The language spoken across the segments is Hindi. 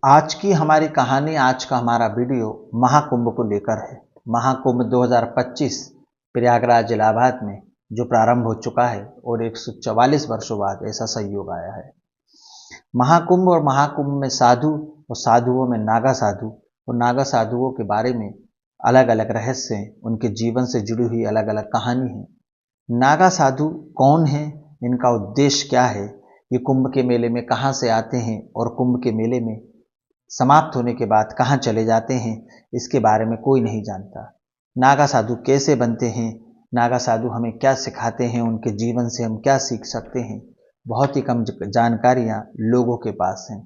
आज की हमारी कहानी, आज का हमारा वीडियो महाकुंभ को लेकर है। महाकुंभ 2025 प्रयागराज इलाहाबाद में जो प्रारंभ हो चुका है और 144 वर्षों बाद ऐसा संयोग आया है। महाकुंभ और महाकुंभ में साधु और साधुओं में नागा साधु और नागा साधुओं के बारे में अलग अलग रहस्य हैं, उनके जीवन से जुड़ी हुई अलग अलग कहानी है। नागा साधु कौन है, इनका उद्देश्य क्या है, ये कुंभ के मेले में कहाँ से आते हैं और कुंभ के मेले में समाप्त होने के बाद कहाँ चले जाते हैं, इसके बारे में कोई नहीं जानता। नागा साधु कैसे बनते हैं, नागा साधु हमें क्या सिखाते हैं, उनके जीवन से हम क्या सीख सकते हैं, बहुत ही कम जानकारियाँ लोगों के पास हैं।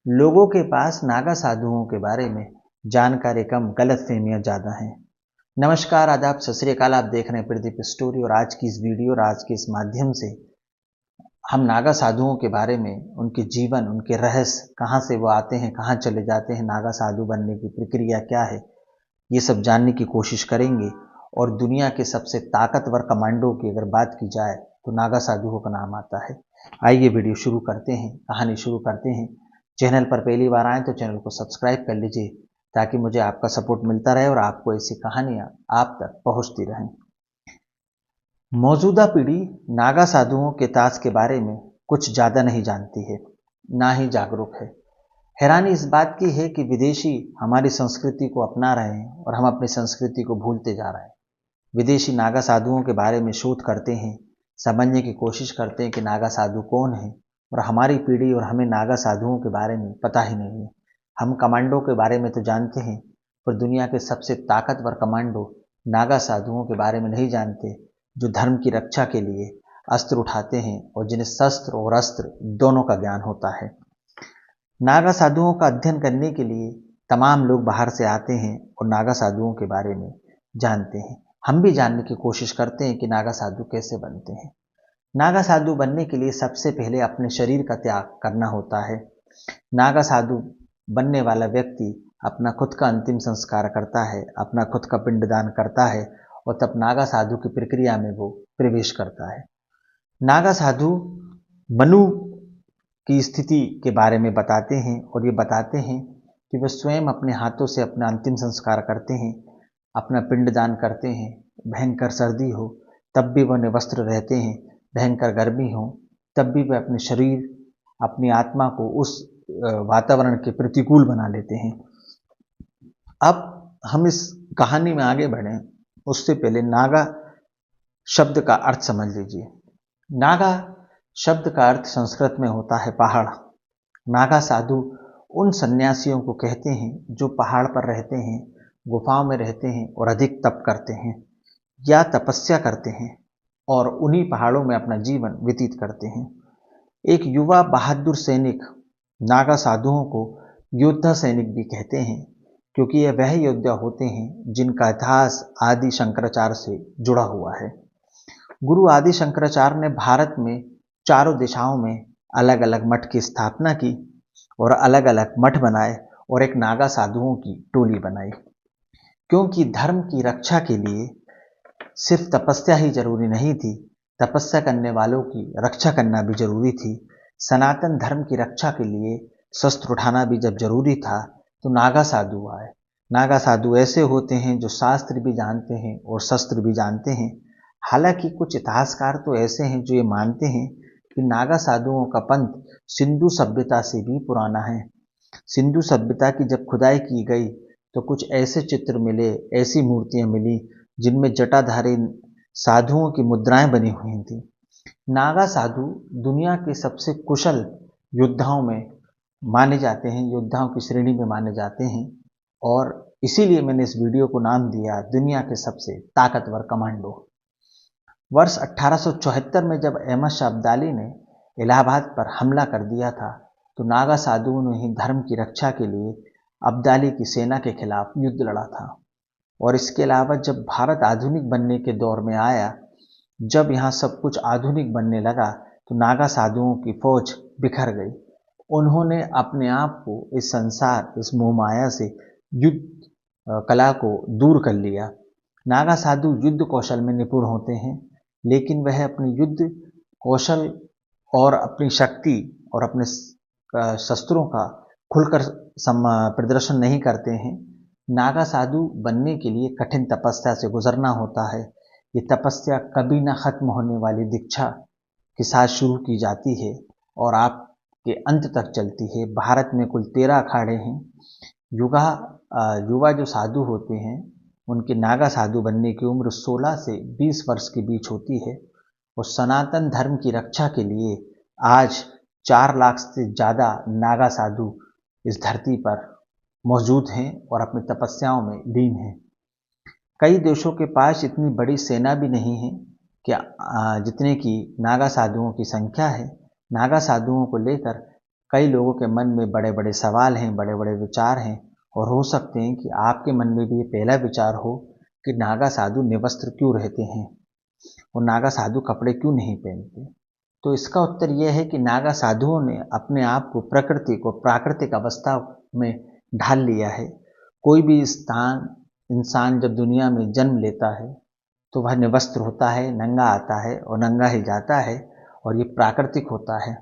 लोगों के पास नागा साधुओं के बारे में जानकारी कम, गलतफहमियाँ ज़्यादा हैं। नमस्कार, आदाब, सत श्री अकाल। आप देख रहे हैं प्रदीप स्टोरी और आज की इस वीडियो और आज के इस माध्यम से हम नागा साधुओं के बारे में, उनके जीवन, उनके रहस्य, कहाँ से वो आते हैं, कहाँ चले जाते हैं, नागा साधु बनने की प्रक्रिया क्या है, ये सब जानने की कोशिश करेंगे। और दुनिया के सबसे ताकतवर कमांडो की अगर बात की जाए तो नागा साधुओं का नाम आता है। आइए वीडियो शुरू करते हैं, कहानी शुरू करते हैं। चैनल पर पहली बार आए तो चैनल को सब्सक्राइब कर लीजिए ताकि मुझे आपका सपोर्ट मिलता रहे और आपको ऐसी कहानियाँ आप तक पहुँचती रहें। मौजूदा पीढ़ी नागा साधुओं के इतिहास के बारे में कुछ ज़्यादा नहीं जानती है, ना ही जागरूक है। हैरानी इस बात की है कि विदेशी हमारी संस्कृति को अपना रहे हैं और हम अपनी संस्कृति को भूलते जा रहे हैं। विदेशी नागा साधुओं के बारे में शोध करते हैं, समझने की कोशिश करते हैं कि नागा साधु कौन है, और हमारी पीढ़ी और हमें नागा साधुओं के बारे में पता ही नहीं है। हम कमांडो के बारे में तो जानते हैं, पर दुनिया के सबसे ताकतवर कमांडो नागा साधुओं के बारे में नहीं जानते, जो धर्म की रक्षा के लिए अस्त्र उठाते हैं और जिन्हें शस्त्र और अस्त्र दोनों का ज्ञान होता है। नागा साधुओं का अध्ययन करने के लिए तमाम लोग बाहर से आते हैं और नागा साधुओं के बारे में जानते हैं। हम भी जानने की कोशिश करते हैं कि नागा साधु कैसे बनते हैं। नागा साधु बनने के लिए सबसे पहले अपने शरीर का त्याग करना होता है। नागा साधु बनने वाला व्यक्ति अपना खुद का अंतिम संस्कार करता है, अपना खुद का पिंडदान करता है और तब नागा साधु की प्रक्रिया में वो प्रवेश करता है। नागा साधु मनु की स्थिति के बारे में बताते हैं और ये बताते हैं कि वे स्वयं अपने हाथों से अपना अंतिम संस्कार करते हैं, अपना पिंडदान करते हैं। भयंकर सर्दी हो तब भी वह निवस्त्र रहते हैं, भयंकर गर्मी हो तब भी वे अपने शरीर, अपनी आत्मा को उस वातावरण के प्रतिकूल बना लेते हैं। अब हम इस कहानी में आगे बढ़ें उससे पहले नागा शब्द का अर्थ समझ लीजिए। नागा शब्द का अर्थ संस्कृत में होता है पहाड़। नागा साधु उन सन्यासियों को कहते हैं जो पहाड़ पर रहते हैं, गुफाओं में रहते हैं और अधिक तप करते हैं या तपस्या करते हैं और उन्हीं पहाड़ों में अपना जीवन व्यतीत करते हैं। एक युवा बहादुर सैनिक नागा साधुओं को योद्धा सैनिक भी कहते हैं, क्योंकि ये वह योद्धा होते हैं जिनका इतिहास आदि शंकराचार्य से जुड़ा हुआ है। गुरु आदि शंकराचार्य ने भारत में चारों दिशाओं में अलग अलग मठ की स्थापना की और अलग अलग मठ बनाए और एक नागा साधुओं की टोली बनाई, क्योंकि धर्म की रक्षा के लिए सिर्फ तपस्या ही जरूरी नहीं थी, तपस्या करने वालों की रक्षा करना भी जरूरी थी। सनातन धर्म की रक्षा के लिए शस्त्र उठाना भी जब जरूरी था तो नागा साधु आए। नागा साधु ऐसे होते हैं जो शास्त्र भी जानते हैं और शस्त्र भी जानते हैं। हालांकि कुछ इतिहासकार तो ऐसे हैं जो ये मानते हैं कि नागा साधुओं का पंथ सिंधु सभ्यता से भी पुराना है। सिंधु सभ्यता की जब खुदाई की गई तो कुछ ऐसे चित्र मिले, ऐसी मूर्तियां मिली जिनमें जटाधारी साधुओं की मुद्राएं बनी हुई थी। नागा साधु दुनिया के सबसे कुशल योद्धाओं में माने जाते हैं, योद्धाओं की श्रेणी में माने जाते हैं और इसीलिए मैंने इस वीडियो को नाम दिया दुनिया के सबसे ताकतवर कमांडो। वर्ष 1874 में जब अहमद शाह अब्दाली ने इलाहाबाद पर हमला कर दिया था तो नागा साधुओं ने ही धर्म की रक्षा के लिए अब्दाली की सेना के खिलाफ युद्ध लड़ा था। और इसके अलावा जब भारत आधुनिक बनने के दौर में आया, जब यहाँ सब कुछ आधुनिक बनने लगा तो नागा साधुओं की फौज बिखर गई। उन्होंने अपने आप को इस संसार, इस मोह माया से, युद्ध कला को दूर कर लिया। नागा साधु युद्ध कौशल में निपुण होते हैं, लेकिन वह अपने युद्ध कौशल और अपनी शक्ति और अपने शस्त्रों का खुलकर प्रदर्शन नहीं करते हैं। नागा साधु बनने के लिए कठिन तपस्या से गुजरना होता है। ये तपस्या कभी न खत्म होने वाली दीक्षा के साथ शुरू की जाती है और आपके अंत तक चलती है। भारत में कुल 13 अखाड़े हैं। युवा जो साधु होते हैं उनके नागा साधु बनने की उम्र 16 से 20 वर्ष के बीच होती है और सनातन धर्म की रक्षा के लिए आज 4 लाख से ज़्यादा नागा साधु इस धरती पर मौजूद हैं और अपनी तपस्याओं में लीन हैं। कई देशों के पास इतनी बड़ी सेना भी नहीं है कि जितने की नागा साधुओं की संख्या है। नागा साधुओं को लेकर कई लोगों के मन में बड़े बड़े सवाल हैं, बड़े बड़े विचार हैं और हो सकते हैं कि आपके मन में भी ये पहला विचार हो कि नागा साधु निवस्त्र क्यों रहते हैं और नागा साधु कपड़े क्यों नहीं पहनते। तो इसका उत्तर यह है कि नागा साधुओं ने अपने आप को प्रकृति को प्राकृतिक अवस्था में ढाल लिया है। कोई भी इंसान जब दुनिया में जन्म लेता है तो वह निवस्त्र होता है, नंगा आता है और नंगा ही जाता है और ये प्राकृतिक होता है।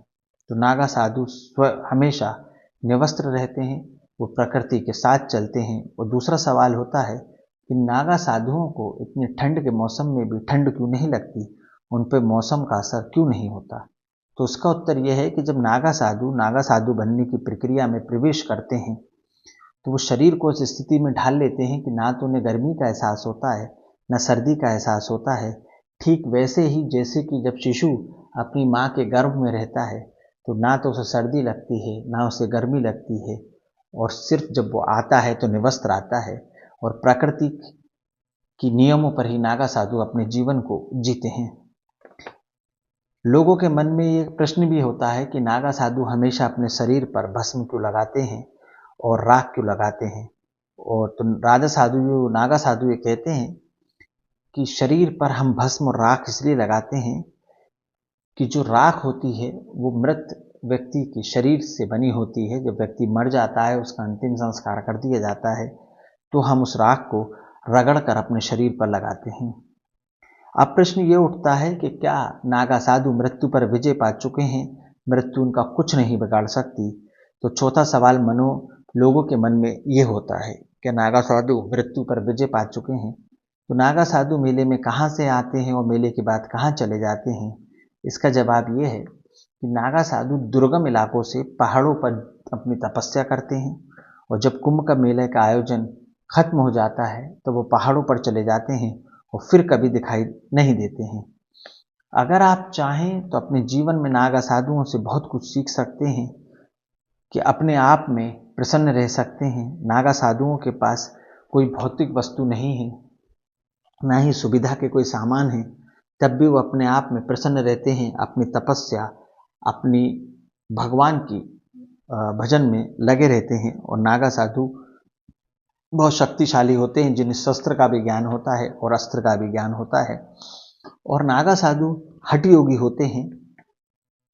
तो नागा साधु हमेशा निवस्त्र रहते हैं, वो प्रकृति के साथ चलते हैं। और दूसरा सवाल होता है कि नागा साधुओं को इतनी ठंड के मौसम में भी ठंड क्यों नहीं लगती, उन पर मौसम का असर क्यों नहीं होता। तो उसका उत्तर यह है कि जब नागा साधु बनने की प्रक्रिया में प्रवेश करते हैं तो वो शरीर को इस स्थिति में ढाल लेते हैं कि ना तो उन्हें गर्मी का एहसास होता है न सर्दी का एहसास होता है। ठीक वैसे ही जैसे कि जब शिशु अपनी माँ के गर्भ में रहता है तो ना तो उसे सर्दी लगती है ना उसे गर्मी लगती है और सिर्फ जब वो आता है तो निवस्त्र आता है और प्रकृति की नियमों पर ही नागा साधु अपने जीवन को जीते हैं। लोगों के मन में ये प्रश्न भी होता है कि नागा साधु हमेशा अपने शरीर पर भस्म क्यों लगाते हैं और राख क्यों लगाते हैं। और तो नागा साधु ये कहते हैं कि शरीर पर हम भस्म और राख इसलिए लगाते हैं कि जो राख होती है वो मृत व्यक्ति के शरीर से बनी होती है। जब व्यक्ति मर जाता है, उसका अंतिम संस्कार कर दिया जाता है, तो हम उस राख को रगड़ कर अपने शरीर पर लगाते हैं। अब प्रश्न ये उठता है कि क्या नागा साधु मृत्यु पर विजय पा चुके हैं, मृत्यु उनका कुछ नहीं बिगाड़ सकती। तो चौथा सवाल लोगों के मन में ये होता है कि नागा साधु मृत्यु पर विजय पा चुके हैं तो नागा साधु मेले में कहाँ से आते हैं और मेले के बाद कहाँ चले जाते हैं। इसका जवाब ये है कि नागा साधु दुर्गम इलाकों से पहाड़ों पर अपनी तपस्या करते हैं और जब कुंभ का मेले का आयोजन खत्म हो जाता है तो वो पहाड़ों पर चले जाते हैं और फिर कभी दिखाई नहीं देते हैं। अगर आप चाहें तो अपने जीवन में नागा साधुओं से बहुत कुछ सीख सकते हैं कि अपने आप में प्रसन्न रह सकते हैं। नागा साधुओं के पास कोई भौतिक वस्तु नहीं है, ना ही सुविधा के कोई सामान है, तब भी वो अपने आप में प्रसन्न रहते हैं। अपनी तपस्या, अपनी भगवान की भजन में लगे रहते हैं। और नागा साधु बहुत शक्तिशाली होते हैं, जिन्हें शस्त्र का भी ज्ञान होता है और अस्त्र का भी ज्ञान होता है। और नागा साधु हठ योगी होते हैं,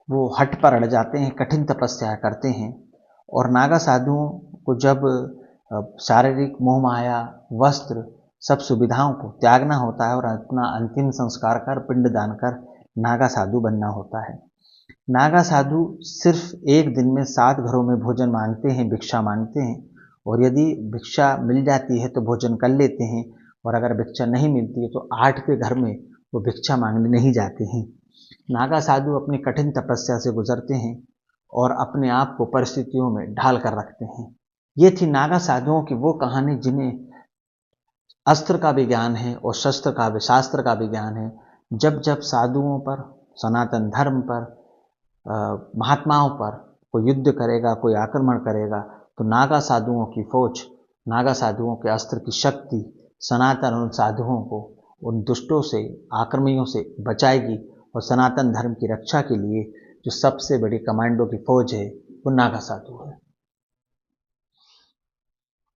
वो हठ पर अड़ जाते हैं, कठिन तपस्या करते हैं। और नागा साधुओं को जब शारीरिक मोह माया, वस्त्र, सब सुविधाओं को त्यागना होता है और अपना अंतिम संस्कार कर पिंडदान कर नागा साधु बनना होता है। नागा साधु सिर्फ एक दिन में 7 घरों में भोजन मांगते हैं, भिक्षा मांगते हैं और यदि भिक्षा मिल जाती है तो भोजन कर लेते हैं और अगर भिक्षा नहीं मिलती है तो 8 के घर में वो भिक्षा मांगने नहीं जाते हैं। नागा साधु अपनी कठिन तपस्या से गुजरते हैं और अपने आप को परिस्थितियों में ढाल कर रखते हैं। ये थी नागा साधुओं की वो कहानी जिन्हें अस्त्र का भी ज्ञान है और शास्त्र का भी ज्ञान है। जब जब साधुओं पर, सनातन धर्म पर, महात्माओं पर कोई युद्ध करेगा, कोई आक्रमण करेगा तो नागा साधुओं की फौज, नागा साधुओं के अस्त्र की शक्ति सनातन उन साधुओं को उन दुष्टों से, आक्रमियों से बचाएगी और सनातन धर्म की रक्षा के लिए जो सबसे बड़ी कमांडो की फौज है वो नागा साधु है।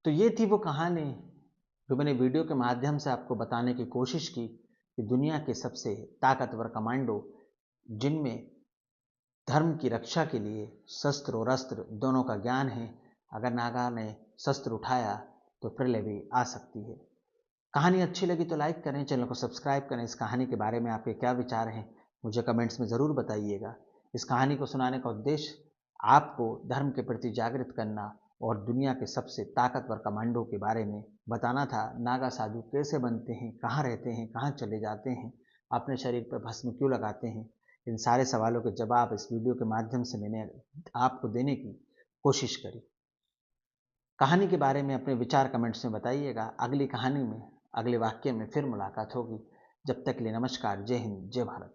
तो ये थी वो कहानी जो मैंने वीडियो के माध्यम से आपको बताने की कोशिश की कि दुनिया के सबसे ताकतवर कमांडो, जिनमें धर्म की रक्षा के लिए शस्त्र और अस्त्र दोनों का ज्ञान है, अगर नागा ने शस्त्र उठाया तो प्रलय भी आ सकती है। कहानी अच्छी लगी तो लाइक करें, चैनल को सब्सक्राइब करें। इस कहानी के बारे में आपके क्या विचार हैं मुझे कमेंट्स में ज़रूर बताइएगा। इस कहानी को सुनाने का उद्देश्य आपको धर्म के प्रति जागृत करना और दुनिया के सबसे ताकतवर कमांडो के बारे में बताना था। नागा साधु कैसे बनते हैं, कहाँ रहते हैं, कहाँ चले जाते हैं, अपने शरीर पर भस्म क्यों लगाते हैं, इन सारे सवालों के जवाब इस वीडियो के माध्यम से मैंने आपको देने की कोशिश करी। कहानी के बारे में अपने विचार कमेंट्स में बताइएगा। अगली कहानी में, अगले वाक्य में फिर मुलाकात होगी। जब तक के लिए नमस्कार, जय हिंद, जय भारत।